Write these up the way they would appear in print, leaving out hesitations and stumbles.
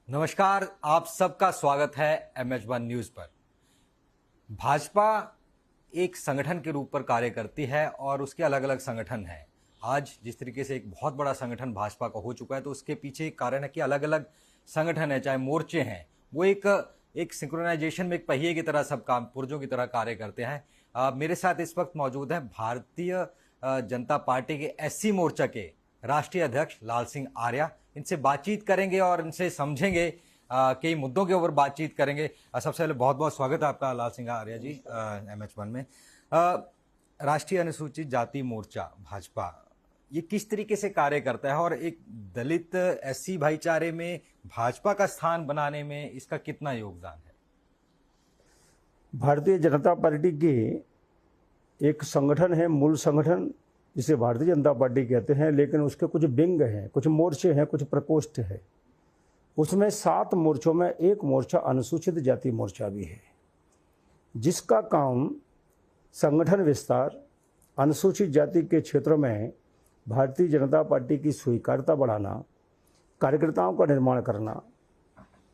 नमस्कार, आप सबका स्वागत है MH1 न्यूज पर। भाजपा एक संगठन के रूप पर कार्य करती है और उसके अलग अलग संगठन हैं। आज जिस तरीके से एक बहुत बड़ा संगठन भाजपा का हो चुका है, तो उसके पीछे एक कारण है कि अलग अलग संगठन है, चाहे मोर्चे हैं, वो एक सिंक्रोनाइजेशन में एक पहिए की तरह सब काम पुर्जों की तरह कार्य करते हैं। मेरे साथ इस वक्त मौजूद हैं भारतीय जनता पार्टी के SC मोर्चा के राष्ट्रीय अध्यक्ष लाल सिंह आर्या। इनसे बातचीत करेंगे और इनसे समझेंगे, कई मुद्दों के ऊपर बातचीत करेंगे। सबसे पहले बहुत बहुत स्वागत है आपका लाल सिंह आर्या जी MH1 में। राष्ट्रीय अनुसूचित जाति मोर्चा भाजपा ये किस तरीके से कार्य करता है और एक दलित SC भाईचारे में भाजपा का स्थान बनाने में इसका कितना योगदान है? भारतीय जनता पार्टी की एक संगठन है, मूल संगठन जिसे भारतीय जनता पार्टी कहते हैं, लेकिन उसके कुछ विंग हैं, कुछ मोर्चे हैं, कुछ प्रकोष्ठ है। उसमें 7 मोर्चों में एक मोर्चा अनुसूचित जाति मोर्चा भी है, जिसका काम संगठन विस्तार, अनुसूचित जाति के क्षेत्रों में भारतीय जनता पार्टी की स्वीकार्यता बढ़ाना, कार्यकर्ताओं का निर्माण करना,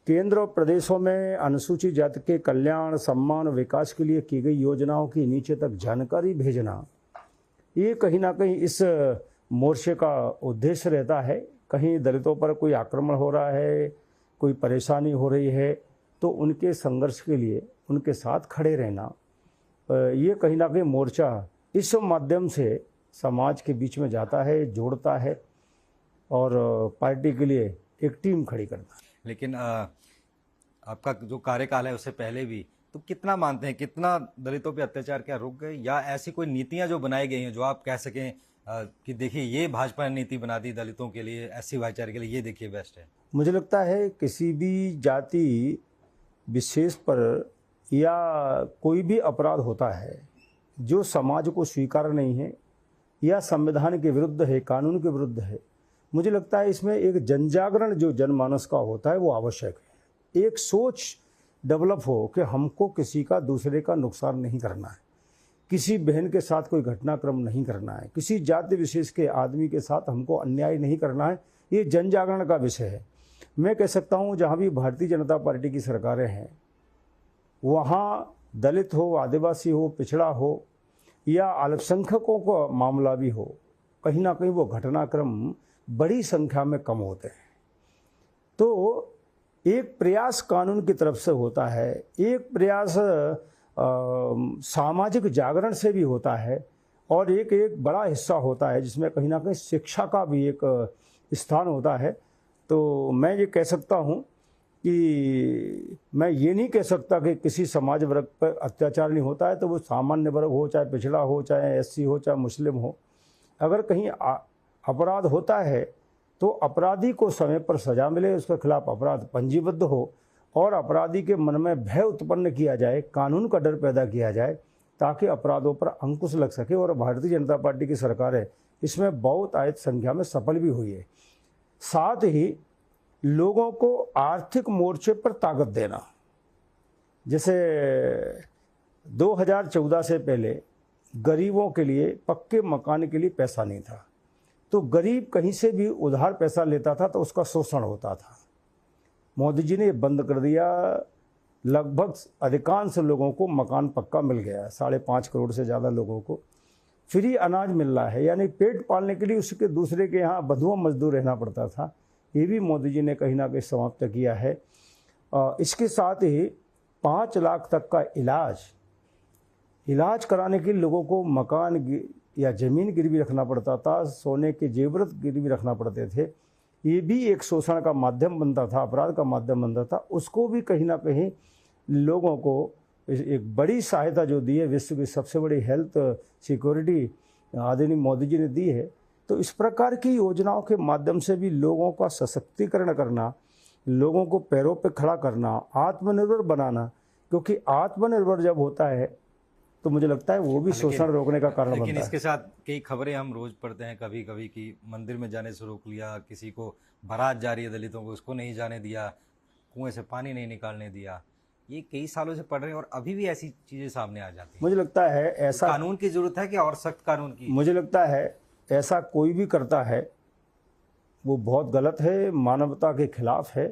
केंद्र और प्रदेशों में अनुसूचित जाति के कल्याण, सम्मान और विकास के लिए की गई योजनाओं की नीचे तक जानकारी भेजना, ये कहीं ना कहीं इस मोर्चे का उद्देश्य रहता है। कहीं दलितों पर कोई आक्रमण हो रहा है, कोई परेशानी हो रही है, तो उनके संघर्ष के लिए उनके साथ खड़े रहना, ये कहीं ना कहीं मोर्चा इस माध्यम से समाज के बीच में जाता है, जोड़ता है और पार्टी के लिए एक टीम खड़ी करता है। लेकिन आपका जो कार्यकाल है उससे पहले भी तो कितना मानते हैं, कितना दलितों पे अत्याचार क्या रुक गए, या ऐसी कोई नीतियां जो बनाई गई हैं जो आप कह सकें कि देखिए ये भाजपा ने नीति बना दी दलितों के लिए, SC भाईचारे के लिए, ये देखिए बेस्ट है? मुझे लगता है किसी भी जाति विशेष पर या कोई भी अपराध होता है जो समाज को स्वीकार नहीं है या संविधान के विरुद्ध है, कानून के विरुद्ध है, मुझे लगता है इसमें एक जनजागरण जो जनमानस का होता है वो आवश्यक है। एक सोच डेवलप हो कि हमको किसी का दूसरे का नुकसान नहीं करना है, किसी बहन के साथ कोई घटनाक्रम नहीं करना है, किसी जाति विशेष के आदमी के साथ हमको अन्याय नहीं करना है। ये जन जागरण का विषय है। मैं कह सकता हूँ जहाँ भी भारतीय जनता पार्टी की सरकारें हैं, वहाँ दलित हो, आदिवासी हो, पिछड़ा हो या अल्पसंख्यकों का मामला भी हो, कहीं ना कहीं वो घटनाक्रम बड़ी संख्या में कम होते हैं। तो एक प्रयास कानून की तरफ से होता है, एक प्रयास सामाजिक जागरण से भी होता है, और एक बड़ा हिस्सा होता है जिसमें कहीं ना कहीं शिक्षा का भी एक स्थान होता है। तो मैं ये कह सकता हूँ कि मैं ये नहीं कह सकता कि किसी समाज वर्ग पर अत्याचार नहीं होता है, तो वो सामान्य वर्ग हो, चाहे पिछड़ा हो, चाहे SC हो, चाहे मुस्लिम हो, अगर कहीं अपराध होता है तो अपराधी को समय पर सजा मिले, उसके खिलाफ अपराध पंजीबद्ध हो और अपराधी के मन में भय उत्पन्न किया जाए, कानून का डर पैदा किया जाए, ताकि अपराधों पर अंकुश लग सके। और भारतीय जनता पार्टी की सरकार है इसमें बहुत आयत संख्या में सफल भी हुई है। साथ ही लोगों को आर्थिक मोर्चे पर ताकत देना, जैसे 2014 से पहले गरीबों के लिए पक्के मकान के लिए पैसा नहीं था, तो गरीब कहीं से भी उधार पैसा लेता था तो उसका शोषण होता था। मोदी जी ने बंद कर दिया, लगभग अधिकांश लोगों को मकान पक्का मिल गया, 5.5 करोड़ से ज़्यादा लोगों को फ्री अनाज मिल रहा है, यानी पेट पालने के लिए उसके दूसरे के यहाँ बंधुआ मजदूर रहना पड़ता था। ये भी मोदी जी ने कहीं ना कहीं समाप्त किया है। इसके साथ ही 5 लाख तक का इलाज कराने के लिए लोगों को मकान या ज़मीन गिरवी रखना पड़ता था, सोने के जेवरत गिरवी रखना पड़ते थे। ये भी एक शोषण का माध्यम बनता था, अपराध का माध्यम बनता था। उसको भी कहीं ना कहीं लोगों को एक बड़ी सहायता जो दी है, विश्व की सबसे बड़ी हेल्थ सिक्योरिटी आदरणीय मोदी जी ने दी है। तो इस प्रकार की योजनाओं के माध्यम से भी लोगों का सशक्तिकरण करना, लोगों को पैरों पर खड़ा करना, आत्मनिर्भर बनाना, क्योंकि आत्मनिर्भर जब होता है तो मुझे लगता है वो भी शोषण रोकने का कारण बनता है। लेकिन इसके साथ कई खबरें हम रोज पढ़ते हैं, कभी कभी कि मंदिर में जाने से रोक लिया, किसी को बारात जा रही है दलितों को, उसको नहीं जाने दिया, कुएं से पानी नहीं निकालने दिया। ये कई सालों से पढ़ रहे हैं और अभी भी ऐसी चीजें सामने आ जाती हैं। मुझे लगता है ऐसा कानून की जरूरत है कि और सख्त कानून की? मुझे लगता है ऐसा कोई भी करता है वो बहुत गलत है, मानवता के खिलाफ है।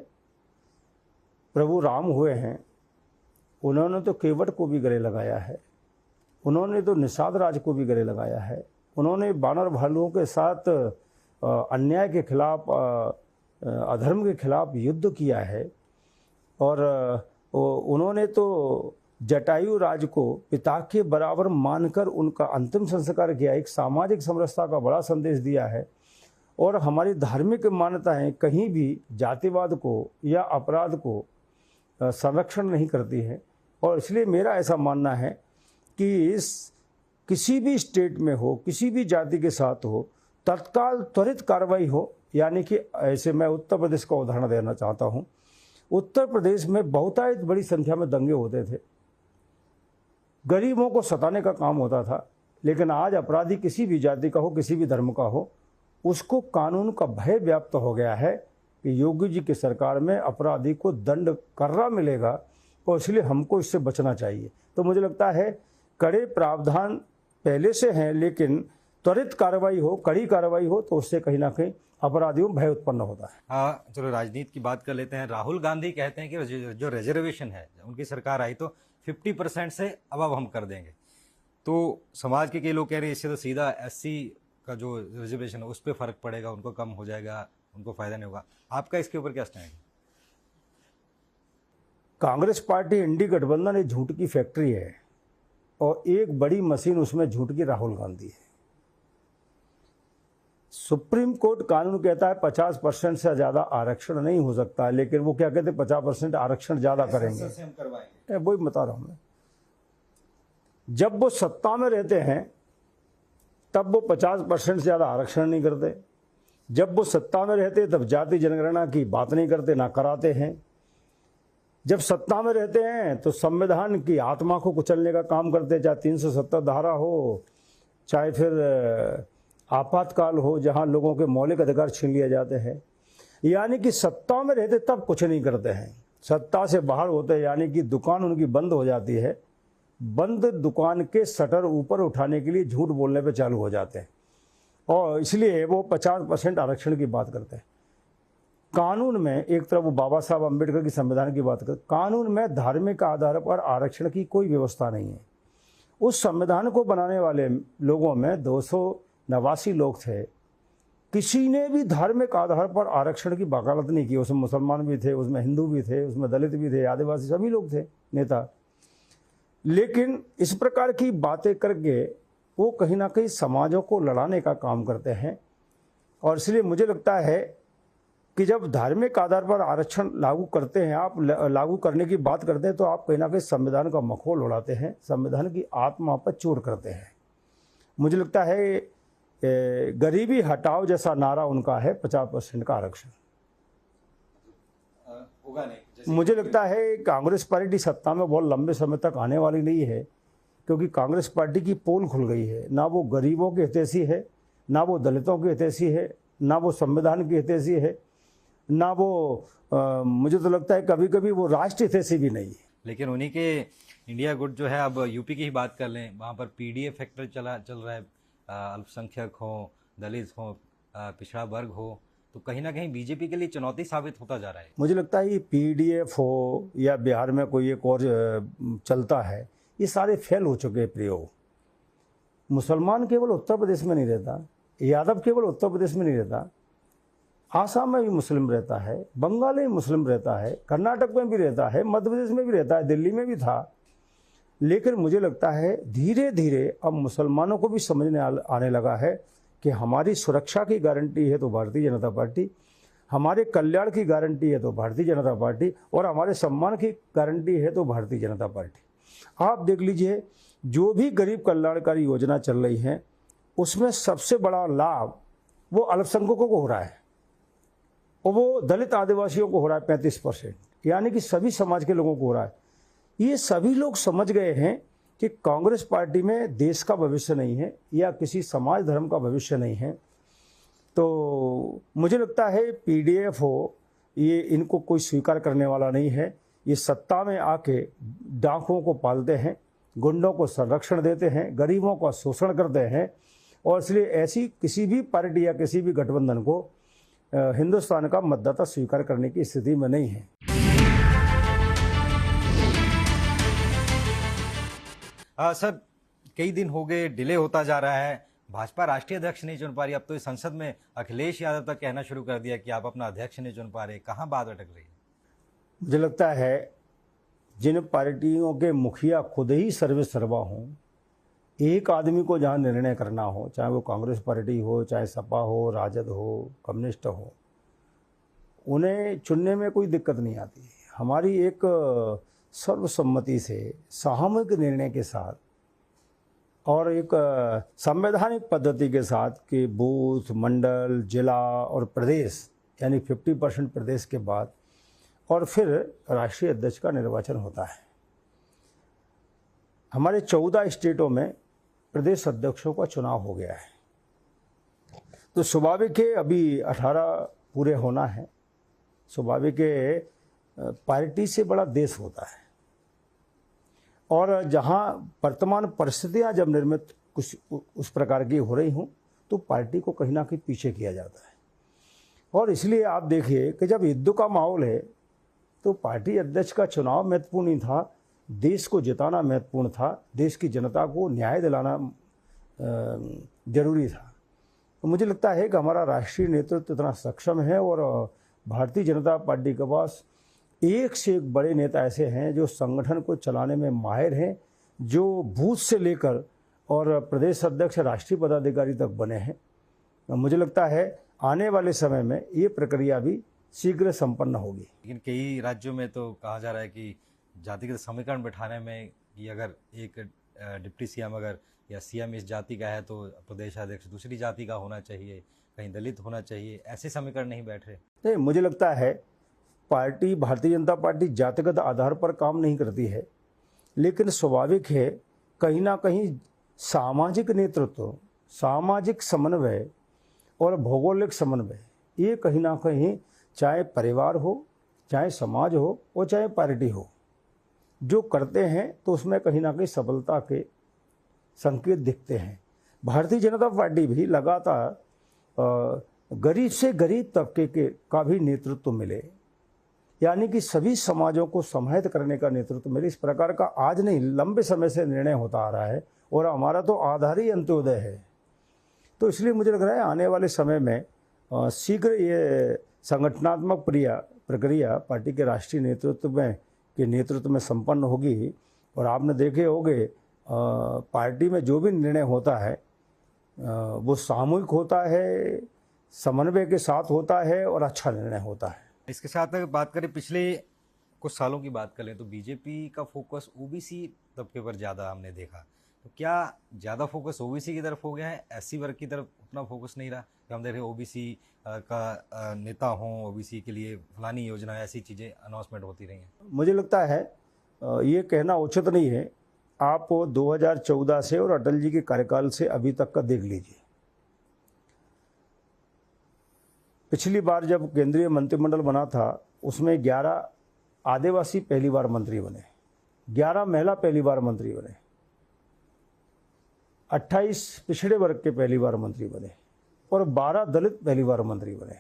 प्रभु राम हुए हैं, उन्होंने तो केवट को भी गले लगाया है, उन्होंने तो निषाद राज को भी गले लगाया है, उन्होंने बानर भालुओं के साथ अन्याय के खिलाफ, अधर्म के खिलाफ युद्ध किया है। और उन्होंने तो जटायु राज को पिता के बराबर मानकर उनका अंतिम संस्कार किया, एक सामाजिक समरसता का बड़ा संदेश दिया है। और हमारी धार्मिक मान्यताएं कहीं भी जातिवाद को या अपराध को संरक्षण नहीं करती हैं। और इसलिए मेरा ऐसा मानना है कि किसी भी स्टेट में हो, किसी भी जाति के साथ हो, तत्काल त्वरित कार्रवाई हो। यानी कि ऐसे मैं उत्तर प्रदेश का उदाहरण देना चाहता हूँ। उत्तर प्रदेश में बहुतायत बड़ी संख्या में दंगे होते थे, गरीबों को सताने का काम होता था। लेकिन आज अपराधी किसी भी जाति का हो, किसी भी धर्म का हो, उसको कानून का भय व्याप्त हो गया है कि योगी जी की सरकार में अपराधी को दंड कर्रा मिलेगा, और इसलिए हमको इससे बचना चाहिए। तो मुझे लगता है कड़े प्रावधान पहले से हैं, लेकिन त्वरित कार्रवाई हो, कड़ी कार्रवाई हो, तो उससे कहीं ना कहीं अपराधियों में भय उत्पन्न होता है। चलो राजनीति की बात कर लेते हैं। राहुल गांधी कहते हैं कि जो रिजर्वेशन है, उनकी सरकार आई तो 50% से अब हम कर देंगे। तो समाज के कई लोग कह रहे हैं इससे तो सीधा SC का जो रिजर्वेशन है उस पर फर्क पड़ेगा, उनको कम हो जाएगा, उनको फायदा नहीं होगा। आपका इसके ऊपर क्या स्टैंड है? कांग्रेस पार्टी इंडी गठबंधन एक झूठ की फैक्ट्री है, और एक बड़ी मशीन उसमें झूठ की राहुल गांधी है। सुप्रीम कोर्ट कानून कहता है 50% से ज़्यादा आरक्षण नहीं हो सकता, लेकिन वो क्या कहते हैं 50% आरक्षण ज़्यादा करेंगे। वही बता रहा हूँ मैं। जब वो सत्ता में रहते हैं तब वो 50% से ज़्यादा आरक्षण नहीं करते, जब वो सत्ता में रहते तब जाति जनगणना की बात नहीं करते, ना कराते हैं। जब सत्ता में रहते हैं तो संविधान की आत्मा को कुचलने का काम करते, चाहे 370 धारा हो, चाहे फिर आपातकाल हो, जहां लोगों के मौलिक अधिकार छीन लिए जाते हैं। यानी कि सत्ता में रहते तब कुछ नहीं करते हैं, सत्ता से बाहर होते यानी कि दुकान उनकी बंद हो जाती है, बंद दुकान के शटर ऊपर उठाने के लिए झूठ बोलने पे चालू हो जाते हैं, और इसलिए वो 50% आरक्षण की बात करते हैं। कानून में एक तरफ वो बाबा साहब अम्बेडकर की संविधान की बात करते, कानून में धार्मिक आधार पर आरक्षण की कोई व्यवस्था नहीं है। उस संविधान को बनाने वाले लोगों में 289 लोग थे, किसी ने भी धार्मिक आधार पर आरक्षण की वकालत नहीं की। उसमें मुसलमान भी थे, उसमें हिंदू भी थे, उसमें दलित भी थे, आदिवासी, सभी लोग थे नेता। लेकिन इस प्रकार की बातें करके वो कहीं ना कहीं समाजों को लड़ाने का काम करते हैं। और इसलिए मुझे लगता है कि जब धार्मिक आधार पर आरक्षण लागू करते हैं, आप लागू करने की बात करते हैं, तो आप कहीं ना कहीं संविधान का मखौल उड़ाते हैं, संविधान की आत्मा पर चोट करते हैं। मुझे लगता है गरीबी हटाओ जैसा नारा उनका है 50% का आरक्षण होगा नहीं। मुझे लगता है कांग्रेस पार्टी सत्ता में बहुत लंबे समय तक आने वाली नहीं है, क्योंकि कांग्रेस पार्टी की पोल खुल गई है। ना वो गरीबों की हितैषी है, ना वो दलितों की हितैषी है, ना वो संविधान की हितैषी है, ना वो मुझे तो लगता है कभी कभी वो राष्ट्र हितैषी भी नहीं है। लेकिन उन्हीं के इंडिया गुट जो है, अब यूपी की ही बात कर लें, वहाँ पर PDA फैक्टर चल रहा है। अल्पसंख्यक हो, दलित हो, पिछड़ा वर्ग हो, तो कहीं ना कहीं बीजेपी के लिए चुनौती साबित होता जा रहा है। मुझे लगता है ये PDF हो या बिहार में कोई एक और चलता है, ये सारे फेल हो चुके हैं प्रयोग। मुसलमान केवल उत्तर प्रदेश में नहीं रहता, यादव केवल उत्तर प्रदेश में नहीं रहता, आसाम में भी मुस्लिम रहता है, बंगाल में भी मुस्लिम रहता है, कर्नाटक में भी रहता है, मध्य प्रदेश में भी रहता है, दिल्ली में भी था। लेकिन मुझे लगता है धीरे धीरे अब मुसलमानों को भी समझने आने लगा है कि हमारी सुरक्षा की गारंटी है तो भारतीय जनता पार्टी, हमारे कल्याण की गारंटी है तो भारतीय जनता पार्टी, और हमारे सम्मान की गारंटी है तो भारतीय जनता पार्टी। आप देख लीजिए, जो भी गरीब कल्याणकारी योजना चल रही है उसमें सबसे बड़ा लाभ वो अल्पसंख्यकों को हो रहा है, और वो दलित आदिवासियों को हो रहा है 35%, यानी कि सभी समाज के लोगों को हो रहा है। ये सभी लोग समझ गए हैं कि कांग्रेस पार्टी में देश का भविष्य नहीं है या किसी समाज धर्म का भविष्य नहीं है। तो मुझे लगता है PDF हो, ये इनको कोई स्वीकार करने वाला नहीं है। ये सत्ता में आके डाकुओं को पालते हैं, गुंडों को संरक्षण देते हैं, गरीबों का शोषण करते हैं, और इसलिए ऐसी किसी भी पार्टी या किसी भी गठबंधन को हिंदुस्तान का मतदाता स्वीकार करने की स्थिति में नहीं है। सर, कई दिन हो गए, डिले होता जा रहा है, भाजपा राष्ट्रीय अध्यक्ष नहीं चुन पा रही। अब तो इस संसद में अखिलेश यादव तक कहना शुरू कर दिया कि आप अपना अध्यक्ष नहीं चुन पा रहे। कहाँ बात अटक रही है? मुझे लगता है जिन पार्टियों के मुखिया खुद ही सर्वे सर्वा हों, एक आदमी को जहाँ निर्णय करना हो, चाहे वो कांग्रेस पार्टी हो, चाहे सपा हो, राजद हो, कम्युनिस्ट हो, उन्हें चुनने में कोई दिक्कत नहीं आती। हमारी एक सर्वसम्मति से सामूहिक निर्णय के साथ और एक संवैधानिक पद्धति के साथ कि बूथ, मंडल, जिला और प्रदेश यानी 50% प्रदेश के बाद और फिर राष्ट्रीय अध्यक्ष का निर्वाचन होता है। हमारे 14 स्टेटों में प्रदेश अध्यक्षों का चुनाव हो गया है, तो स्वाभाविक है अभी 18 पूरे होना है। स्वाभाविक है पार्टी से बड़ा देश होता है, और जहां वर्तमान परिस्थितियां जब निर्मित कुछ उस प्रकार की हो रही हों तो पार्टी को कहीं ना कहीं पीछे किया जाता है। और इसलिए आप देखिए कि जब युद्ध का माहौल है तो पार्टी अध्यक्ष का चुनाव महत्वपूर्ण नहीं था, देश को जिताना महत्वपूर्ण था, देश की जनता को न्याय दिलाना जरूरी था। तो मुझे लगता है कि हमारा राष्ट्रीय नेतृत्व इतना सक्षम है और भारतीय जनता पार्टी के पास एक से एक बड़े नेता ऐसे हैं जो संगठन को चलाने में माहिर हैं, जो बूथ से लेकर और प्रदेश अध्यक्ष, राष्ट्रीय पदाधिकारी तक बने हैं। मुझे लगता है आने वाले समय में ये प्रक्रिया भी शीघ्र संपन्न होगी। लेकिन कई राज्यों में तो कहा जा रहा है कि जातिगत समीकरण बैठाने में कि अगर एक डिप्टी सीएम अगर या सीएम इस जाति का है तो प्रदेश अध्यक्ष दूसरी जाति का होना चाहिए, कहीं दलित होना चाहिए, ऐसे समीकरण नहीं बैठ रहे। नहीं, मुझे लगता है पार्टी, भारतीय जनता पार्टी जातिगत आधार पर काम नहीं करती है, लेकिन स्वाभाविक है कहीं ना कहीं सामाजिक नेतृत्व, सामाजिक समन्वय और भौगोलिक समन्वय, ये कहीं ना कहीं चाहे परिवार हो, चाहे समाज हो और चाहे पार्टी हो, जो करते हैं तो उसमें कहीं ना कहीं सफलता के संकेत दिखते हैं। भारतीय जनता पार्टी भी लगातार गरीब से गरीब तबके के का भी नेतृत्व मिले, यानी कि सभी समाजों को समाहित करने का नेतृत्व मिले, इस प्रकार का आज नहीं लंबे समय से निर्णय होता आ रहा है और हमारा तो आधार ही अंत्योदय है। तो इसलिए मुझे लग रहा है आने वाले समय में शीघ्र ये संगठनात्मक प्रक्रिया पार्टी के राष्ट्रीय नेतृत्व में संपन्न होगी। और आपने देखे होंगे पार्टी में जो भी निर्णय होता है वो सामूहिक होता है, समन्वय के साथ होता है और अच्छा निर्णय होता है। इसके साथ अगर बात करें पिछले कुछ सालों की बात करें तो बीजेपी का फोकस ओबीसी तबके पर ज़्यादा हमने देखा। तो क्या ज़्यादा फोकस ओबीसी की तरफ हो गया है, एससी वर्ग की तरफ उतना फोकस नहीं रहा? तो हम देख रहे हैं ओबीसी का नेता हों, ओबीसी के लिए फलानी योजना, ऐसी चीज़ें अनाउंसमेंट होती रही हैं। मुझे लगता है ये कहना उचित नहीं है। आप 2014 से और अटल जी के कार्यकाल से अभी तक का देख लीजिए। पिछली बार जब केंद्रीय मंत्रिमंडल बना था उसमें 11 आदिवासी पहली बार मंत्री बने, 11 महिला पहली बार मंत्री बने, 28 पिछड़े वर्ग के पहली बार मंत्री बने और 12 दलित पहली बार मंत्री बने।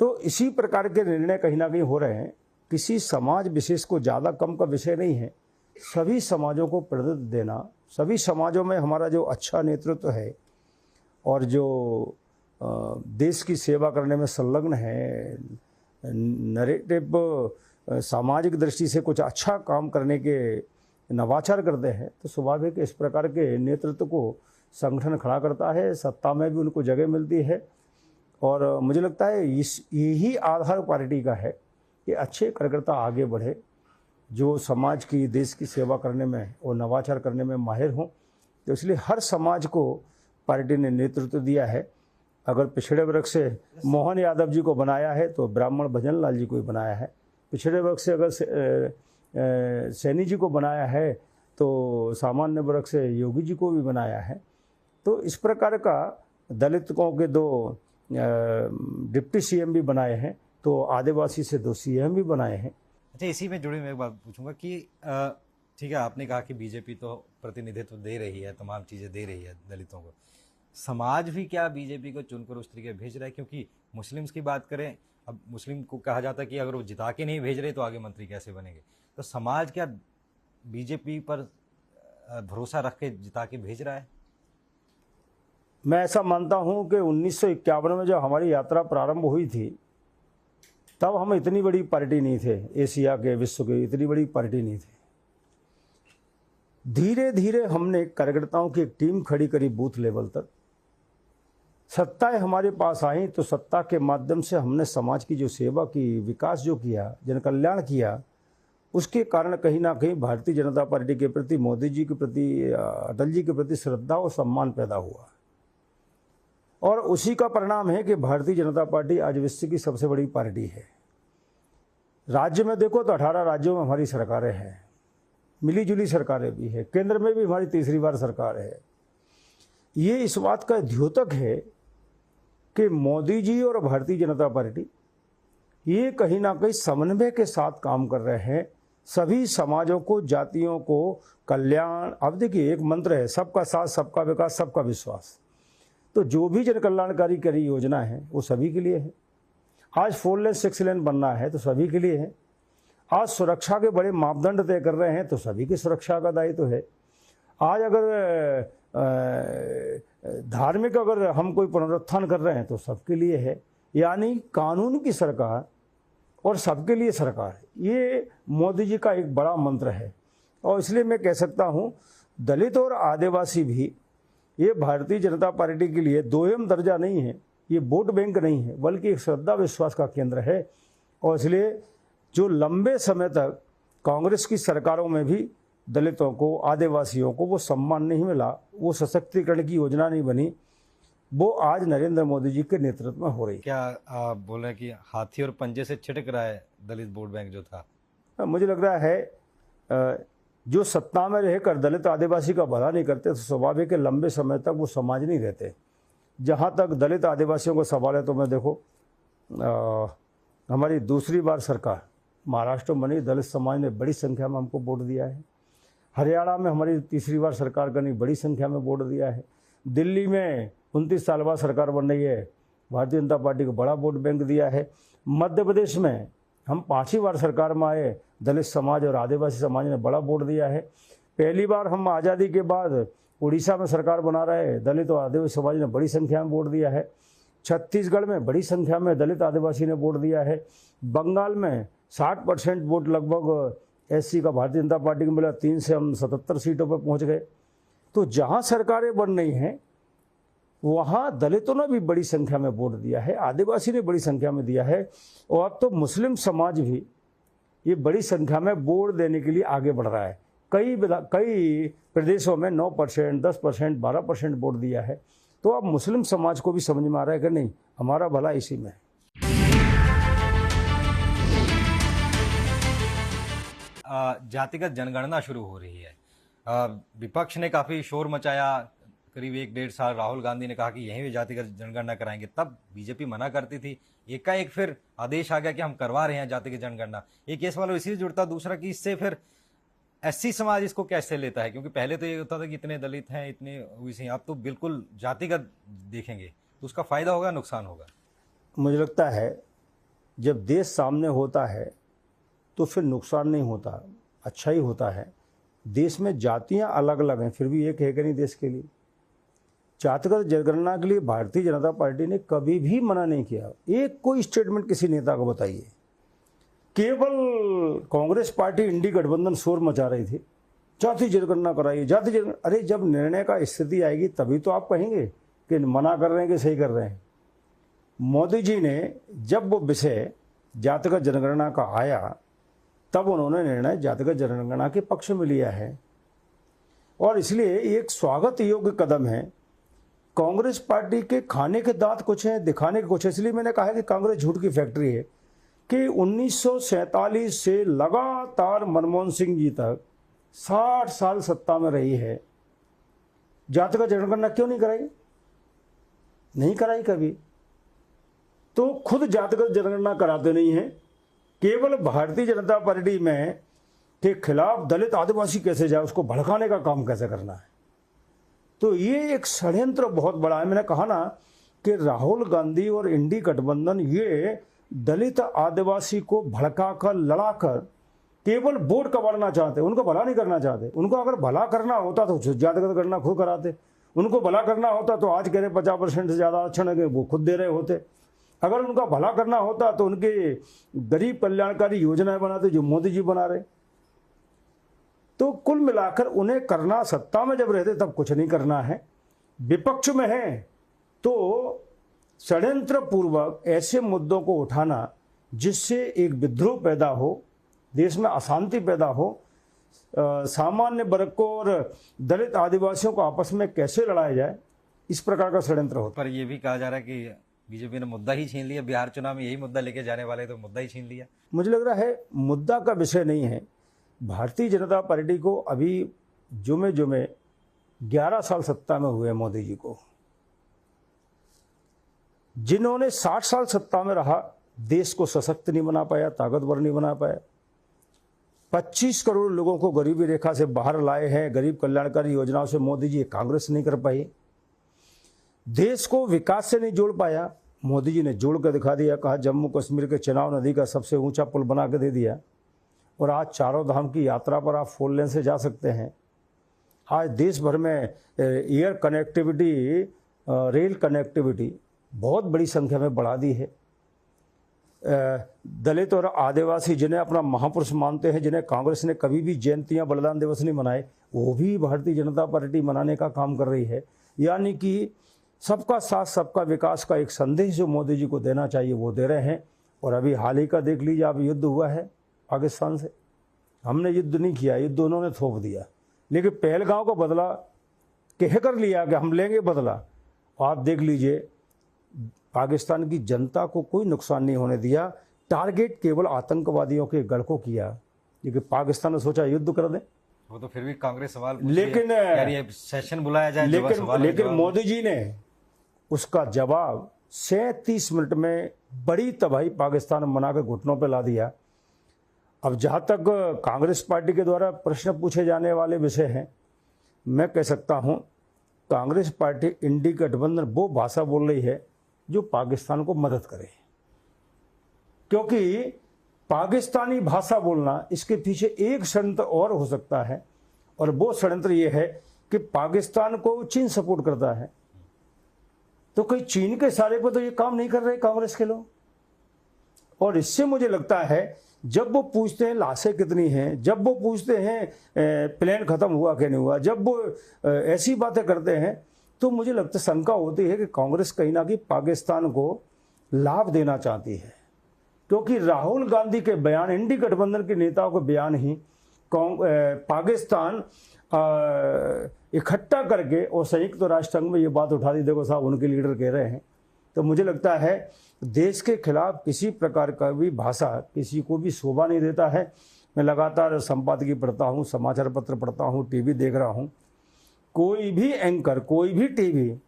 तो इसी प्रकार के निर्णय कहीं ना कहीं हो रहे हैं। किसी समाज विशेष को ज़्यादा कम का विषय नहीं है, सभी समाजों को प्रतिनिधित्व देना, सभी समाजों में हमारा जो अच्छा नेतृत्व है और जो देश की सेवा करने में संलग्न है, नैरेटिव सामाजिक दृष्टि से कुछ अच्छा काम करने के नवाचार करते हैं, तो स्वाभाविक इस प्रकार के नेतृत्व को संगठन खड़ा करता है, सत्ता में भी उनको जगह मिलती है। और मुझे लगता है यही आधार पार्टी का है कि अच्छे कार्यकर्ता आगे बढ़े, जो समाज की, देश की सेवा करने में और नवाचार करने में माहिर हों। तो इसलिए हर समाज को पार्टी ने नेतृत्व दिया है। अगर पिछड़े वर्ग से मोहन यादव जी को बनाया है तो ब्राह्मण भजन लाल जी को ही बनाया है, पिछड़े वर्ग से अगर सैनी जी को बनाया है तो सामान्य वर्ग से योगी जी को भी बनाया है। तो इस प्रकार का दलितों के 2 डिप्टी सीएम भी बनाए हैं, तो आदिवासी से 2 सीएम भी बनाए हैं। अच्छा, इसी में जुड़ी मैं एक बात पूछूंगा कि ठीक है, आपने कहा कि बीजेपी तो प्रतिनिधित्व दे रही है, तमाम चीज़ें दे रही है दलितों को, समाज भी क्या बीजेपी को चुनकर उस तरीके भेज रहा है? क्योंकि मुस्लिम्स की बात करें, अब मुस्लिम को कहा जाता है कि अगर वो जिता के नहीं भेज रहे तो आगे मंत्री कैसे बनेंगे? तो समाज क्या बीजेपी पर भरोसा रख के जिता के भेज रहा है? मैं ऐसा मानता हूं कि 1951 में जब हमारी यात्रा प्रारंभ हुई थी तब हम इतनी बड़ी पार्टी नहीं थे, एशिया के विश्व के इतनी बड़ी पार्टी नहीं थे। धीरे धीरे हमने कार्यकर्ताओं की एक टीम खड़ी करी बूथ लेवल तक। सत्ताएं हमारे पास आई तो सत्ता के माध्यम से हमने समाज की जो सेवा की, विकास जो किया, जन कल्याण किया, उसके कारण कहीं ना कहीं भारतीय जनता पार्टी के प्रति, मोदी जी के प्रति, अटल जी के प्रति श्रद्धा और सम्मान पैदा हुआ। और उसी का परिणाम है कि भारतीय जनता पार्टी आज विश्व की सबसे बड़ी पार्टी है। राज्य में देखो तो 18 राज्यों में हमारी सरकारें हैं, मिली जुली सरकारें भी है, केंद्र में भी हमारी तीसरी बार सरकार है। ये इस बात का द्योतक है कि मोदी जी और भारतीय जनता पार्टी ये कहीं ना कहीं समन्वय के साथ काम कर रहे हैं। सभी समाजों को, जातियों को कल्याण, अब देखिए एक मंत्र है, सबका साथ, सबका विकास, सबका विश्वास। तो जो भी जन कल्याणकारी करी योजना है वो सभी के लिए है। आज 4 लेन 6 लेन बनना है तो सभी के लिए है। आज सुरक्षा के बड़े मापदंड तय कर रहे हैं तो सभी की सुरक्षा का दायित्व है। आज अगर धार्मिक अगर हम कोई पुनरुत्थान कर रहे हैं तो सबके लिए है। यानी कानून की सरकार और सबके लिए सरकार, ये मोदी जी का एक बड़ा मंत्र है। और इसलिए मैं कह सकता हूँ दलित और आदिवासी भी ये भारतीय जनता पार्टी के लिए दोयम दर्जा नहीं है, ये वोट बैंक नहीं है, बल्कि एक श्रद्धा विश्वास का केंद्र है। और इसलिए जो लंबे समय तक कांग्रेस की सरकारों में भी दलितों को, आदिवासियों को वो सम्मान नहीं मिला, वो सशक्तिकरण की योजना नहीं बनी, वो आज नरेंद्र मोदी जी के नेतृत्व में हो रही है। क्या आप बोल रहे हैं कि हाथी और पंजे से छिटक रहा है दलित वोट बैंक जो था? मुझे लग रहा है जो सत्ता में रहकर दलित आदिवासी का भला नहीं करते तो स्वाभाविक है लंबे समय तक वो समाज नहीं रहते। जहाँ तक दलित आदिवासियों का सवाल है तो मैं देखो हमारी दूसरी बार सरकार महाराष्ट्र में बनी, दलित समाज ने बड़ी संख्या में हमको वोट दिया है। हरियाणा में हमारी तीसरी बार सरकार बनी, बड़ी संख्या में वोट दिया है। दिल्ली में 29 साल बाद सरकार बन रही है, भारतीय जनता पार्टी को बड़ा वोट बैंक दिया है। मध्य प्रदेश में हम 5वीं बार सरकार में आए, दलित समाज और आदिवासी समाज ने बड़ा वोट दिया है। पहली बार हम आज़ादी के बाद उड़ीसा में सरकार बना रहे हैं, दलित और आदिवासी समाज ने बड़ी संख्या में वोट दिया है। छत्तीसगढ़ में बड़ी संख्या में दलित आदिवासी ने वोट दिया है। बंगाल में 60% वोट लगभग एससी का भारतीय जनता पार्टी को मिला, 3 से हम 77 सीटों पर पहुंच गए। तो जहां सरकारें बन रही हैं वहाँ दलितों ने भी बड़ी संख्या में वोट दिया है, आदिवासी ने बड़ी संख्या में दिया है। और अब तो मुस्लिम समाज भी ये बड़ी संख्या में वोट देने के लिए आगे बढ़ रहा है। कई प्रदेशों में 9%, 10%, 12% वोट दिया है। तो अब मुस्लिम समाज को भी समझ में आ रहा है कि नहीं, हमारा भला इसी में है। जातिगत जनगणना शुरू हो रही है। विपक्ष ने काफ़ी शोर मचाया, करीब 1-1.5 साल राहुल गांधी ने कहा कि यहीं भी जातिगत जनगणना कराएंगे, तब बीजेपी मना करती थी। एकाएक फिर आदेश आ गया कि हम करवा रहे हैं जातिगत जनगणना। एक केस वालों इसी से जुड़ता, दूसरा कि इससे फिर एससी समाज इसको कैसे लेता है, क्योंकि पहले तो ये होता था कि इतने दलित हैं, इतने ओबीसी हैं, अब तो बिल्कुल जातिगत देखेंगे, तो उसका फायदा होगा, नुकसान होगा? मुझे लगता है जब देश सामने होता है तो फिर नुकसान नहीं होता, अच्छा ही होता है। देश में जातियां अलग अलग हैं, फिर भी एक है कि नहीं देश के लिए। जातिगत जनगणना के लिए भारतीय जनता पार्टी ने कभी भी मना नहीं किया। एक कोई स्टेटमेंट किसी नेता को बताइए। केवल कांग्रेस पार्टी, इंडी गठबंधन शोर मचा रही थी, जाति जनगणना कराइए, जाति जनगणना। अरे जब निर्णय का स्थिति आएगी तभी तो आप कहेंगे कि मना कर रहे हैं कि सही कर रहे हैं। मोदी जी ने जब वो विषय जातिगत जनगणना का आया तब उन्होंने निर्णय जातिगत जनगणना के पक्ष में लिया है, और इसलिए एक स्वागत योग्य कदम है। कांग्रेस पार्टी के खाने के दांत कुछ हैं, दिखाने के कुछ है। इसलिए मैंने कहा है कि कांग्रेस झूठ की फैक्ट्री है कि 1947 से लगातार मनमोहन सिंह जी तक 60 साल सत्ता में रही है, जातिगत जनगणना क्यों नहीं कराई? नहीं कराई कभी। तो खुद जातिगत जनगणना कराते नहीं है, केवल भारतीय जनता पार्टी में के खिलाफ दलित आदिवासी कैसे जाए, उसको भड़काने का काम कैसे करना है। तो ये एक षड्यंत्र बहुत बड़ा है। मैंने कहा ना कि राहुल गांधी और इंडी गठबंधन ये दलित आदिवासी को भड़काकर, लड़ाकर केवल वोट कमाना चाहते, उनको भला नहीं करना चाहते। उनको अगर भला करना होता तो ज्यादा करना खुद कराते। उनको भला करना होता तो आज कह रहे 50% से ज़्यादा आरक्षण है वो खुद दे रहे होते। अगर उनका भला करना होता तो उनके गरीब कल्याणकारी योजनाएं बनाते जो मोदी जी बना रहे। तो कुल मिलाकर उन्हें करना, सत्ता में जब रहते तब कुछ नहीं करना है, विपक्ष में है तो षड्यंत्र पूर्वक ऐसे मुद्दों को उठाना जिससे एक विद्रोह पैदा हो, देश में अशांति पैदा हो, सामान्य वर्ग को और दलित आदिवासियों को आपस में कैसे लड़ाया जाए, इस प्रकार का षड्यंत्र होता पर ये भी कहा जा रहा है कि बीजेपी ने मुद्दा ही छीन लिया। बिहार चुनाव में यही मुद्दा लेके जाने वाले तो मुद्दा ही छीन लिया। मुझे लग रहा है मुद्दा का विषय नहीं है। भारतीय जनता पार्टी को अभी जुमे 11 साल सत्ता में हुए मोदी जी को, जिन्होंने 60 साल सत्ता में रहा, देश को सशक्त नहीं बना पाया, ताकतवर नहीं बना पाया। 25 करोड़ लोगों को गरीबी रेखा से बाहर लाए हैं। गरीब कल्याणकारी योजनाओं से मोदी जी कांग्रेस नहीं कर पाई। देश को विकास से नहीं जोड़ पाया, मोदी जी ने जोड़ कर दिखा दिया। कहा जम्मू कश्मीर के चिनाब नदी का सबसे ऊंचा पुल बना के दे दिया और आज चारों धाम की यात्रा पर आप 4 लेन से जा सकते हैं। आज देश भर में एयर कनेक्टिविटी, रेल कनेक्टिविटी बहुत बड़ी संख्या में बढ़ा दी है। दलित और आदिवासी जिन्हें अपना महापुरुष मानते हैं, जिन्हें कांग्रेस ने कभी भी जयंतियां, बलिदान दिवस नहीं मनाए, वो भी भारतीय जनता पार्टी मनाने का काम कर रही है। यानी कि सबका साथ सबका विकास का एक संदेश जो मोदी जी को देना चाहिए वो दे रहे हैं। और अभी हाल ही का देख लीजिए, अभी युद्ध हुआ है पाकिस्तान से। हमने युद्ध नहीं किया, युद्ध उन्होंने थोप दिया, लेकिन पहलगांव का बदला कह कर लिया कि हम लेंगे बदला। आप देख लीजिए, पाकिस्तान की जनता को कोई नुकसान नहीं होने दिया, टारगेट केवल आतंकवादियों के गढ़ को किया। क्योंकि पाकिस्तान ने सोचा युद्ध कर दें, वो तो फिर भी कांग्रेस सवाल लेकिन सेशन बुलाया जाए, लेकिन मोदी जी ने उसका जवाब 37 मिनट में बड़ी तबाही पाकिस्तान में मनाकर घुटनों पर ला दिया। अब जहां तक कांग्रेस पार्टी के द्वारा प्रश्न पूछे जाने वाले विषय हैं, मैं कह सकता हूं कांग्रेस पार्टी इंडी गठबंधन वो भाषा बोल रही है जो पाकिस्तान को मदद करे। क्योंकि पाकिस्तानी भाषा बोलना, इसके पीछे एक षड्यंत्र और हो सकता है, और वो षड्यंत्र ये है कि पाकिस्तान को चीन सपोर्ट करता है। तो कहीं चीन के इशारे पर तो ये काम नहीं कर रहे कांग्रेस के लोग। और इससे मुझे लगता है जब वो पूछते हैं लाशें कितनी हैं, जब वो पूछते हैं प्लेन खत्म हुआ कि नहीं हुआ, जब वो ऐसी बातें करते हैं, तो मुझे लगता है, शंका होती है कि कांग्रेस कहीं ना कहीं पाकिस्तान को लाभ देना चाहती है। क्योंकि राहुल गांधी के बयान, इंडी गठबंधन के नेताओं के बयान ही पाकिस्तान इकट्ठा करके और संयुक्त राष्ट्र संघ में ये बात उठा दी, देखो साहब उनके लीडर कह रहे हैं। तो मुझे लगता है देश के खिलाफ किसी प्रकार का भी भाषा किसी को भी शोभा नहीं देता है। मैं लगातार संपादकीय पढ़ता हूँ, समाचार पत्र पढ़ता हूँ, टीवी देख रहा हूँ, कोई भी एंकर, कोई भी टीवी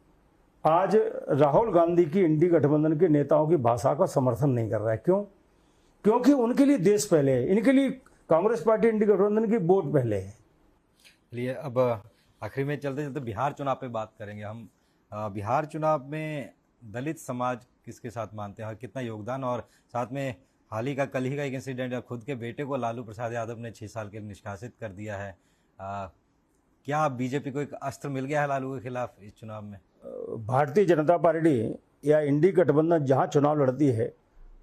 आज राहुल गांधी की इंडी गठबंधन के नेताओं की भाषा का समर्थन नहीं कर रहा है। क्यों? क्योंकि उनके लिए देश पहले है, इनके लिए कांग्रेस पार्टी इंडी गठबंधन की वोट पहले है। चलिए अब आखिरी में चलते चलते बिहार चुनाव पे बात करेंगे हम। बिहार चुनाव में दलित समाज किसके साथ मानते हैं और कितना योगदान, और साथ में हाल ही का, कल ही का एक इंसिडेंट, खुद के बेटे को लालू प्रसाद यादव ने 6 साल के लिए निष्कासित कर दिया है। क्या बीजेपी को एक अस्त्र मिल गया है लालू के खिलाफ इस चुनाव में? भारतीय जनता पार्टी या इंडी गठबंधन जहां चुनाव लड़ती है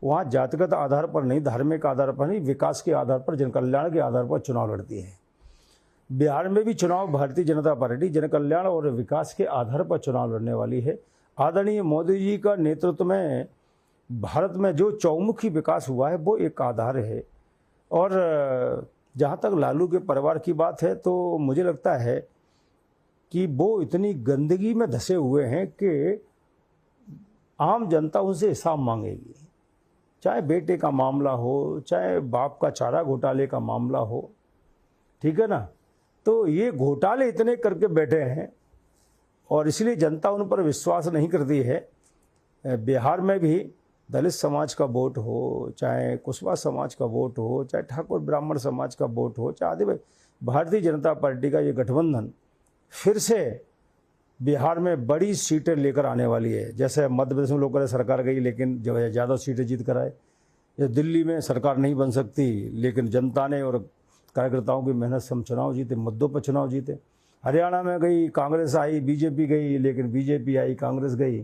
वहां जातिगत आधार पर नहीं, धार्मिक आधार पर नहीं, विकास के आधार पर, जन कल्याण के आधार पर चुनाव लड़ती है। बिहार में भी चुनाव भारतीय जनता पार्टी जन कल्याण और विकास के आधार पर चुनाव लड़ने वाली है। आदरणीय मोदी जी का नेतृत्व में भारत में जो चौमुखी विकास हुआ है वो एक आधार है। और जहाँ तक लालू के परिवार की बात है तो मुझे लगता है कि वो इतनी गंदगी में धंसे हुए हैं कि आम जनता उनसे हिसाब मांगेगी। चाहे बेटे का मामला हो, चाहे बाप का चारा घोटाले का मामला हो, ठीक है ना। तो ये घोटाले इतने करके बैठे हैं और इसलिए जनता उन पर विश्वास नहीं करती है। बिहार में भी दलित समाज का वोट हो, चाहे कुशवाहा समाज का वोट हो, चाहे ठाकुर ब्राह्मण समाज का वोट हो, चाहे आदि, भारतीय जनता पार्टी का ये गठबंधन फिर से बिहार में बड़ी सीटें लेकर आने वाली है। जैसे मध्य प्रदेश में लोग कह रहे सरकार गई लेकिन जो है ज़्यादा सीटें जीत कर आए, ये दिल्ली में सरकार नहीं बन सकती, लेकिन जनता ने और कार्यकर्ताओं की मेहनत से हम चुनाव जीते, मुद्दों पर चुनाव जीते। हरियाणा में गई कांग्रेस आई, बीजेपी गई, लेकिन बीजेपी आई, कांग्रेस गई,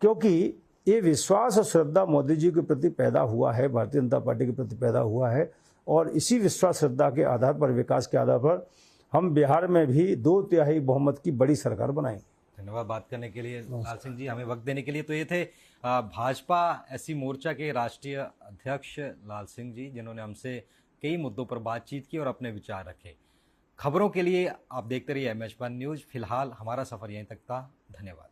क्योंकि ये विश्वास और श्रद्धा मोदी जी के प्रति पैदा हुआ है, भारतीय जनता पार्टी के प्रति पैदा हुआ है। और इसी विश्वास श्रद्धा के आधार पर, विकास के आधार पर हम बिहार में भी 2/3 बहुमत की बड़ी सरकार बनाएंगे। धन्यवाद बात करने के लिए लाल सिंह जी, हमें वक्त देने के लिए। तो ये थे भाजपा एससी मोर्चा के राष्ट्रीय अध्यक्ष लाल सिंह जी, जिन्होंने हमसे कई मुद्दों पर बातचीत की और अपने विचार रखे। खबरों के लिए आप देखते रहिए MH1 न्यूज़। फिलहाल हमारा सफ़र यहीं तक था। धन्यवाद।